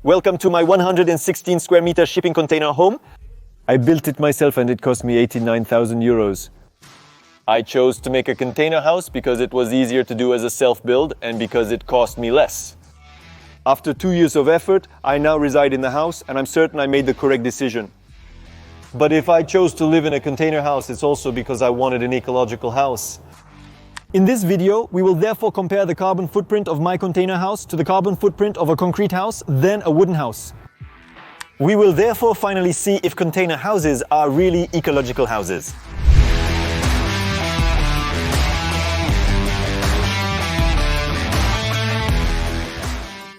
Welcome to my 116 square meter shipping container home. I built it myself and it cost me 89,000 euros. I chose to make a container house because it was easier to do as a self-build and because it cost me less. After 2 years of effort, I now reside in the house and I'm certain I made the correct decision. But if I chose to live in a container house, it's also because I wanted an ecological house. In this video, we will therefore compare the carbon footprint of my container house to the carbon footprint of a concrete house, then a wooden house. We will therefore finally see if container houses are really ecological houses.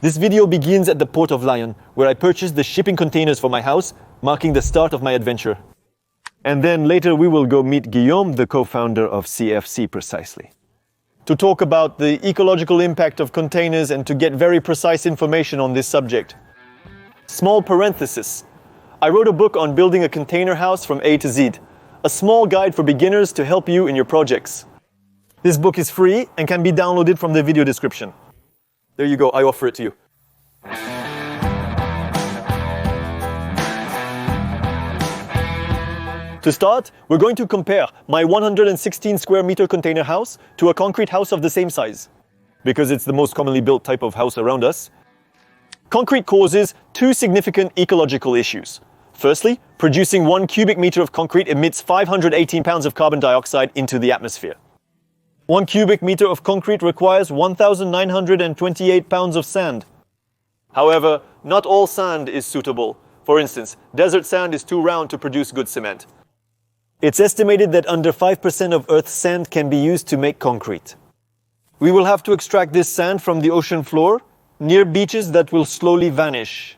This video begins at the port of Lyon, where I purchased the shipping containers for my house, marking the start of my adventure. And then later we will go meet Guillaume, the co-founder of CFC precisely, to talk about the ecological impact of containers and to get very precise information on this subject. Small parenthesis. I wrote a book on building a container house from A to Z, a small guide for beginners to help you in your projects. This book is free and can be downloaded from the video description. There you go, I offer it to you. To start, we're going to compare my 116 square meter container house to a concrete house of the same size, because it's the most commonly built type of house around us. Concrete causes two significant ecological issues. Firstly, producing 1 cubic meter of concrete emits 518 pounds of carbon dioxide into the atmosphere. 1 cubic meter of concrete requires 1,928 pounds of sand. However, not all sand is suitable. For instance, desert sand is too round to produce good cement. It's estimated that under 5% of Earth's sand can be used to make concrete. We will have to extract this sand from the ocean floor, near beaches that will slowly vanish.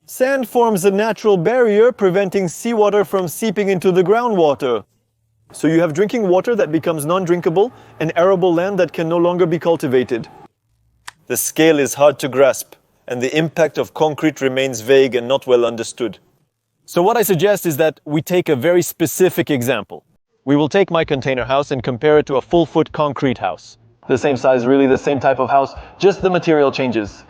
Sand forms a natural barrier preventing seawater from seeping into the groundwater. So you have drinking water that becomes non-drinkable and arable land that can no longer be cultivated. The scale is hard to grasp, and the impact of concrete remains vague and not well understood. So what I suggest is that we take a very specific example. We will take my container house and compare it to a full-foot concrete house. The same size, really the same type of house, just the material changes.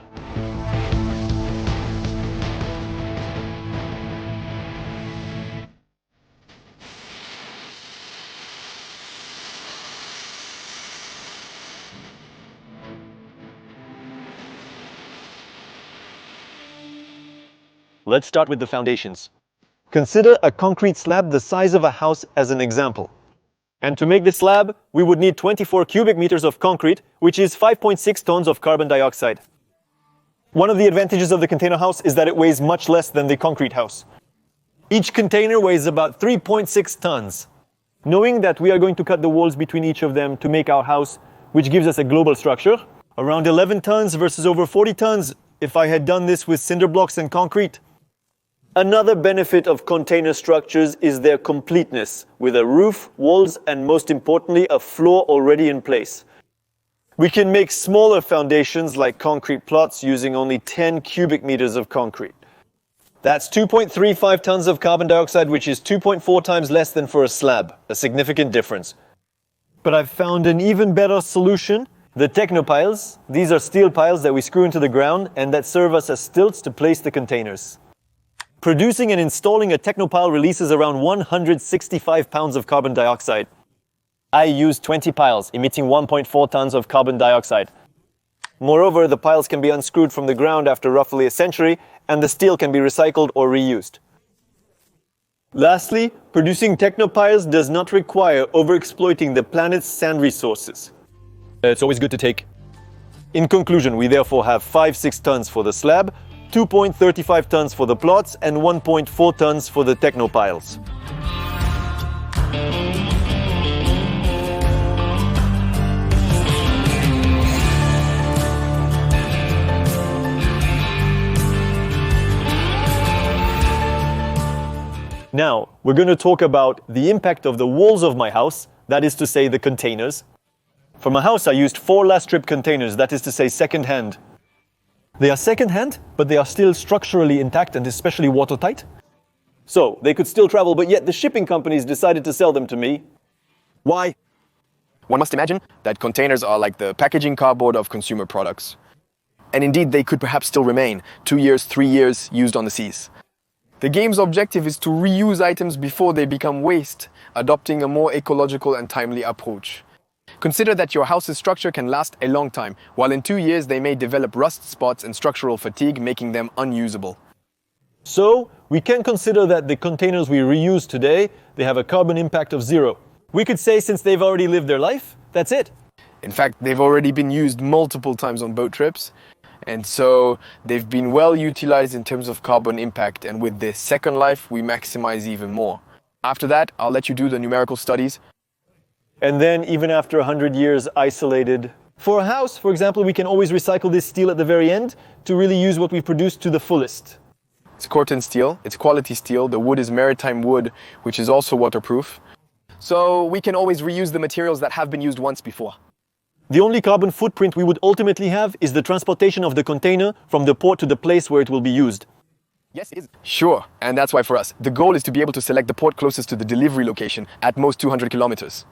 Let's start with the foundations. Consider a concrete slab the size of a house as an example. And to make this slab, we would need 24 cubic meters of concrete, which is 5.6 tons of carbon dioxide. One of the advantages of the container house is that it weighs much less than the concrete house. Each container weighs about 3.6 tons. Knowing that we are going to cut the walls between each of them to make our house, which gives us a global structure, around 11 tons versus over 40 tons if I had done this with cinder blocks and concrete. Another benefit of container structures is their completeness, with a roof, walls, and most importantly, a floor already in place. We can make smaller foundations like concrete plots using only 10 cubic meters of concrete. That's 2.35 tons of carbon dioxide, which is 2.4 times less than for a slab, a significant difference. But I've found an even better solution, the Technopiles. These are steel piles that we screw into the ground and that serve us as stilts to place the containers. Producing and installing a Technopile releases around 165 pounds of carbon dioxide. I used 20 piles, emitting 1.4 tons of carbon dioxide. Moreover, the piles can be unscrewed from the ground after roughly a century, and the steel can be recycled or reused. Lastly, producing Technopiles does not require overexploiting the planet's sand resources. It's always good to take. In conclusion, we therefore have 5-6 tons for the slab, 2.35 tons for the plots, and 1.4 tons for the Technopiles. Now, we're going to talk about the impact of the walls of my house, that is to say the containers. For my house, I used 4 last strip containers, that is to say second-hand. They are second-hand, but they are still structurally intact and especially watertight. So, they could still travel, but yet the shipping companies decided to sell them to me. Why? One must imagine that containers are like the packaging cardboard of consumer products. And indeed, they could perhaps still remain 2 years, 3 years used on the seas. The game's objective is to reuse items before they become waste, adopting a more ecological and timely approach. Consider that your house's structure can last a long time, while in 2 years they may develop rust spots and structural fatigue, making them unusable. So, we can consider that the containers we reuse today, they have a carbon impact of 0. We could say since they've already lived their life, that's it. In fact, they've already been used multiple times on boat trips, and so they've been well utilized in terms of carbon impact, and with this second life, we maximize even more. After that, I'll let you do the numerical studies. And then, even after 100 years isolated, for a house, for example, we can always recycle this steel at the very end to really use what we produced to the fullest. It's Corten steel, it's quality steel, the wood is maritime wood, which is also waterproof. So we can always reuse the materials that have been used once before. The only carbon footprint we would ultimately have is the transportation of the container from the port to the place where it will be used. Yes, it is. Sure, and that's why for us, the goal is to be able to select the port closest to the delivery location, at most 200 kilometers.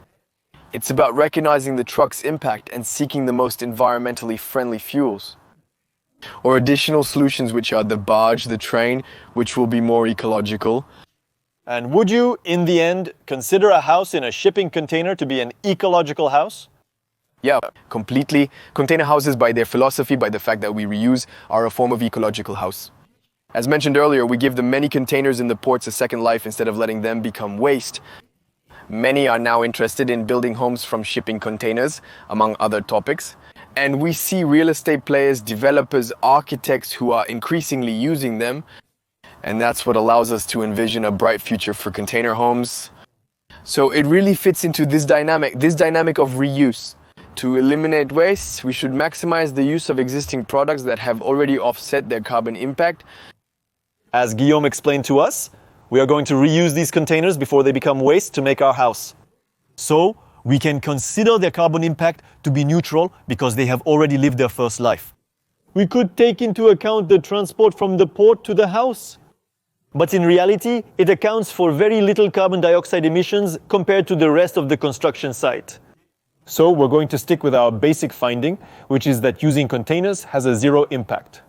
It's about recognizing the truck's impact and seeking the most environmentally friendly fuels. Or additional solutions which are the barge, the train, which will be more ecological. And would you, in the end, consider a house in a shipping container to be an ecological house? Yeah, completely. Container houses, by their philosophy, by the fact that we reuse, are a form of ecological house. As mentioned earlier, we give the many containers in the ports a second life instead of letting them become waste. Many are now interested in building homes from shipping containers, among other topics. And we see real estate players, developers, architects who are increasingly using them. And that's what allows us to envision a bright future for container homes. So it really fits into this dynamic of reuse. To eliminate waste, we should maximize the use of existing products that have already offset their carbon impact. As Guillaume explained to us, we are going to reuse these containers before they become waste to make our house. So, we can consider their carbon impact to be neutral because they have already lived their first life. We could take into account the transport from the port to the house. But in reality, it accounts for very little carbon dioxide emissions compared to the rest of the construction site. So we're going to stick with our basic finding, which is that using containers has a 0 impact.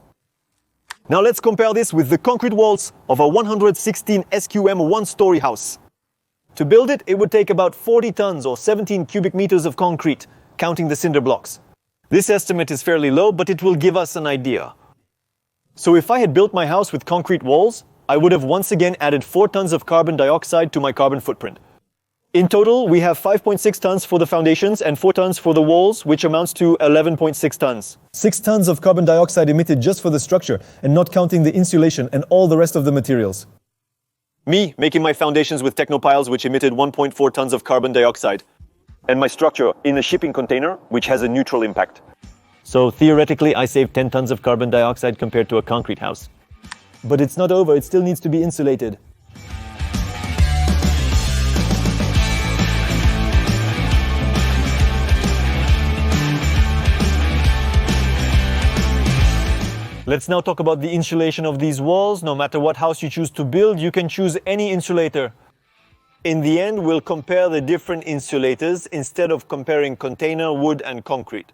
Now let's compare this with the concrete walls of a 116 SQM one-story house. To build it, it would take about 40 tons or 17 cubic meters of concrete, counting the cinder blocks. This estimate is fairly low, but it will give us an idea. So if I had built my house with concrete walls, I would have once again added 4 tons of carbon dioxide to my carbon footprint. In total, we have 5.6 tons for the foundations and 4 tons for the walls, which amounts to 11.6 tons. 6 tons of carbon dioxide emitted just for the structure, and not counting the insulation and all the rest of the materials. Me making my foundations with Technopiles, which emitted 1.4 tons of carbon dioxide. And my structure in a shipping container, which has a neutral impact. So theoretically, I save 10 tons of carbon dioxide compared to a concrete house. But it's not over, it still needs to be insulated. Let's now talk about the insulation of these walls. No matter what house you choose to build, you can choose any insulator. In the end, we'll compare the different insulators instead of comparing container, wood, and concrete.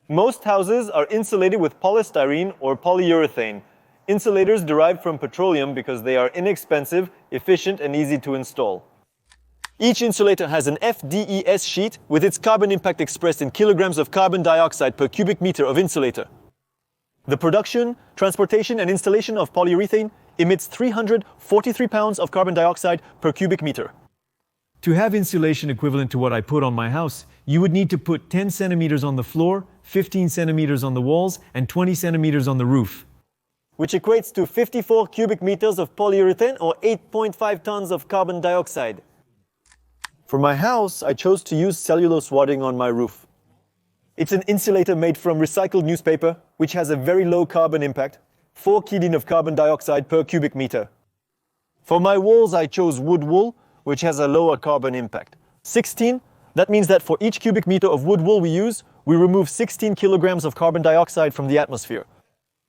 Most houses are insulated with polystyrene or polyurethane. Insulators derived from petroleum because they are inexpensive, efficient, and easy to install. Each insulator has an FDES sheet with its carbon impact expressed in kilograms of carbon dioxide per cubic meter of insulator. The production, transportation, and installation of polyurethane emits 343 pounds of carbon dioxide per cubic meter. To have insulation equivalent to what I put on my house, you would need to put 10 centimeters on the floor, 15 centimeters on the walls, and 20 centimeters on the roof, which equates to 54 cubic meters of polyurethane or 8.5 tons of carbon dioxide. For my house, I chose to use cellulose wadding on my roof. It's an insulator made from recycled newspaper, which has a very low carbon impact, 4 kilograms of carbon dioxide per cubic meter. For my walls, I chose wood wool, which has a lower carbon impact. 16, that means that for each cubic meter of wood wool we use, we remove 16 kilograms of carbon dioxide from the atmosphere.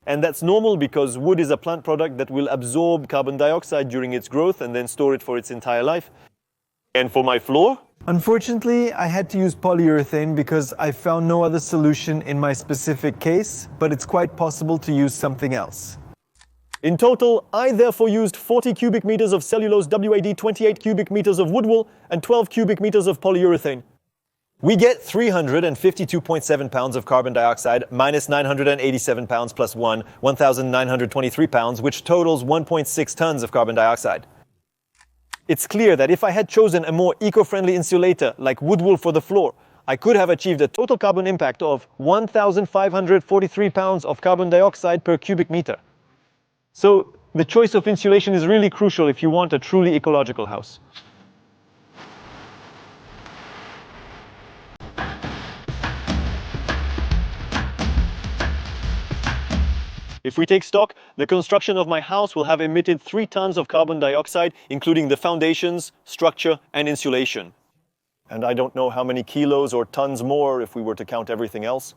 And that's normal because wood is a plant product that will absorb carbon dioxide during its growth and then store it for its entire life. And for my floor, Unfortunately, I had to use polyurethane because I found no other solution in my specific case, but it's quite possible to use something else. In total, I therefore used 40 cubic meters of cellulose WAD, 28 cubic meters of wood wool, and 12 cubic meters of polyurethane. We get 352.7 pounds of carbon dioxide minus 987 pounds plus 1,923 pounds, which totals 1.6 tons of carbon dioxide. It's clear that if I had chosen a more eco-friendly insulator like wood wool for the floor, I could have achieved a total carbon impact of 1,543 pounds of carbon dioxide per cubic meter. So the choice of insulation is really crucial if you want a truly ecological house. If we take stock, the construction of my house will have emitted 3 tons of carbon dioxide, including the foundations, structure, and insulation. And I don't know how many kilos or tons more if we were to count everything else.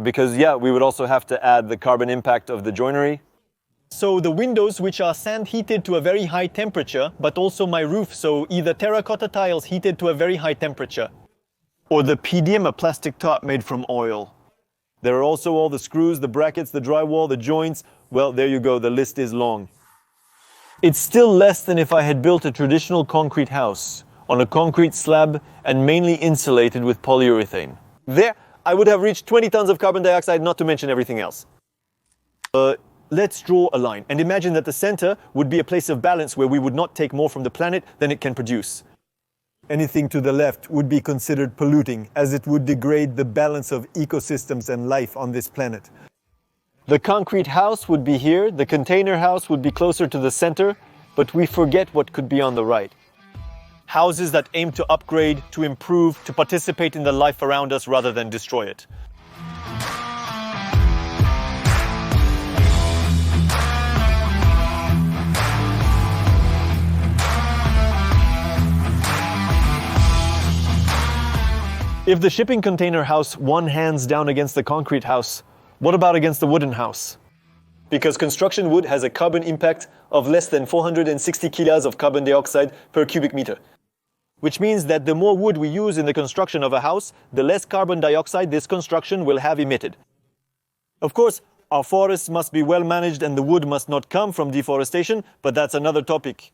Because yeah, we would also have to add the carbon impact of the joinery. So the windows, which are sand heated to a very high temperature, but also my roof, so either terracotta tiles heated to a very high temperature, or the PDM, a plastic top made from oil. There are also all the screws, the brackets, the drywall, the joints. Well, there you go, the list is long. It's still less than if I had built a traditional concrete house on a concrete slab and mainly insulated with polyurethane. There, I would have reached 20 tons of carbon dioxide, not to mention everything else. Let's draw a line and imagine that the center would be a place of balance where we would not take more from the planet than it can produce. Anything to the left would be considered polluting, as it would degrade the balance of ecosystems and life on this planet. The concrete house would be here, the container house would be closer to the center, but we forget what could be on the right. Houses that aim to upgrade, to improve, to participate in the life around us rather than destroy it. If the shipping container house won hands down against the concrete house, what about against the wooden house? Because construction wood has a carbon impact of less than 460 kilos of carbon dioxide per cubic meter. Which means that the more wood we use in the construction of a house, the less carbon dioxide this construction will have emitted. Of course, our forests must be well managed and the wood must not come from deforestation, but that's another topic.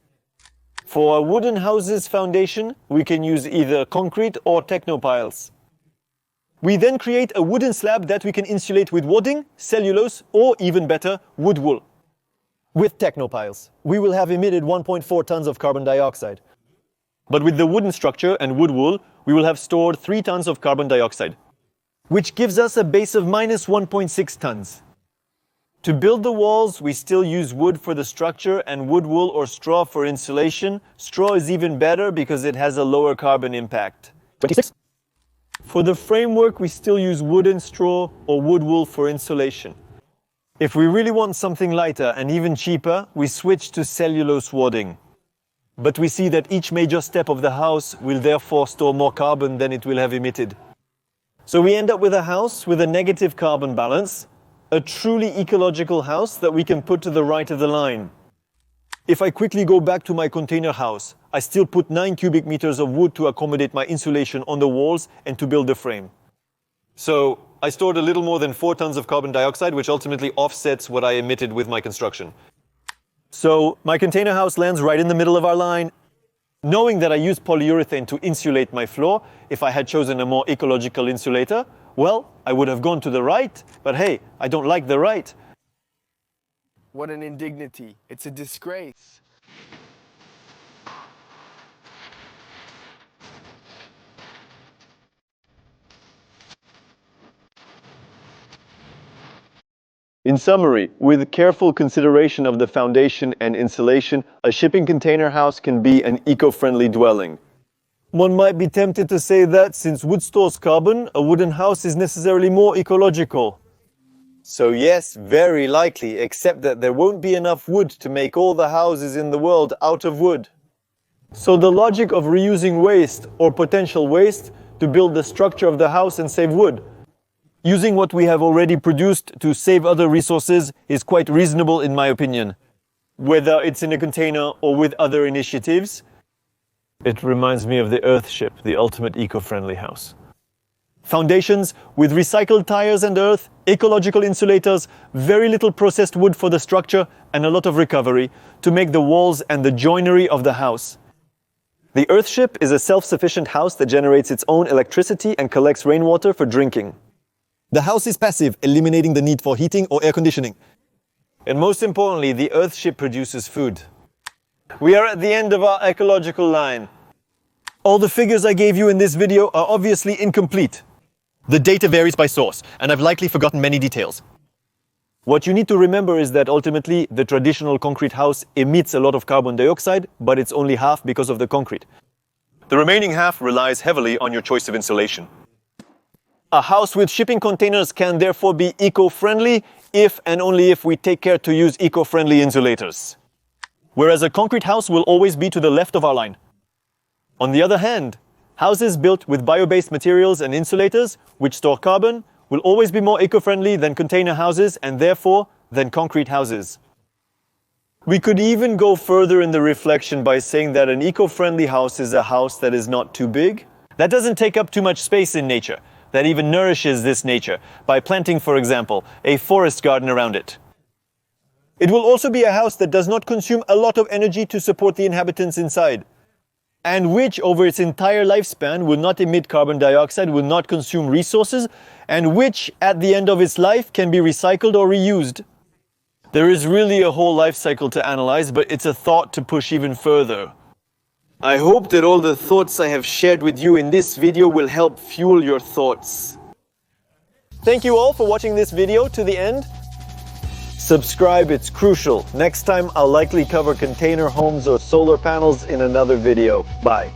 For a wooden house's foundation, we can use either concrete or Technopiles. We then create a wooden slab that we can insulate with wadding, cellulose, or even better, wood wool. With Technopiles, we will have emitted 1.4 tons of carbon dioxide. But with the wooden structure and wood wool, we will have stored 3 tons of carbon dioxide, which gives us a base of minus 1.6 tons. To build the walls, we still use wood for the structure and wood wool or straw for insulation. Straw is even better because it has a lower carbon impact. 26. For the framework, we still use wooden straw or wood wool for insulation. If we really want something lighter and even cheaper, we switch to cellulose wadding. But we see that each major step of the house will therefore store more carbon than it will have emitted. So we end up with a house with a negative carbon balance, a truly ecological house that we can put to the right of the line. If I quickly go back to my container house, I still put 9 cubic meters of wood to accommodate my insulation on the walls and to build the frame. So I stored a little more than 4 tons of carbon dioxide, which ultimately offsets what I emitted with my construction. So my container house lands right in the middle of our line. Knowing that I used polyurethane to insulate my floor, if I had chosen a more ecological insulator, well, I would have gone to the right, but hey, I don't like the right. What an indignity. It's a disgrace. In summary, with careful consideration of the foundation and insulation, a shipping container house can be an eco-friendly dwelling. One might be tempted to say that since wood stores carbon, a wooden house is necessarily more ecological. So yes, very likely, except that there won't be enough wood to make all the houses in the world out of wood. So the logic of reusing waste or potential waste to build the structure of the house and save wood, using what we have already produced to save other resources, is quite reasonable in my opinion. Whether it's in a container or with other initiatives, It reminds me of the Earthship, the ultimate eco-friendly house. Foundations with recycled tires and earth, ecological insulators, very little processed wood for the structure, and a lot of recovery to make the walls and the joinery of the house. The Earthship is a self-sufficient house that generates its own electricity and collects rainwater for drinking. The house is passive, eliminating the need for heating or air conditioning. And most importantly, the Earthship produces food. We are at the end of our ecological line. All the figures I gave you in this video are obviously incomplete. The data varies by source, and I've likely forgotten many details. What you need to remember is that ultimately the traditional concrete house emits a lot of carbon dioxide, but it's only half because of the concrete. The remaining half relies heavily on your choice of insulation. A house with shipping containers can therefore be eco-friendly if and only if we take care to use eco-friendly insulators. Whereas a concrete house will always be to the left of our line. On the other hand, houses built with bio-based materials and insulators, which store carbon, will always be more eco-friendly than container houses and therefore than concrete houses. We could even go further in the reflection by saying that an eco-friendly house is a house that is not too big, that doesn't take up too much space in nature, that even nourishes this nature by planting, for example, a forest garden around it. It will also be a house that does not consume a lot of energy to support the inhabitants inside, and which over its entire lifespan will not emit carbon dioxide, will not consume resources, and which at the end of its life can be recycled or reused. There is really a whole life cycle to analyze, but it's a thought to push even further. I hope that all the thoughts I have shared with you in this video will help fuel your thoughts. Thank you all for watching this video to the end. Subscribe, it's crucial. Next time I'll likely cover container homes or solar panels in another video. Bye.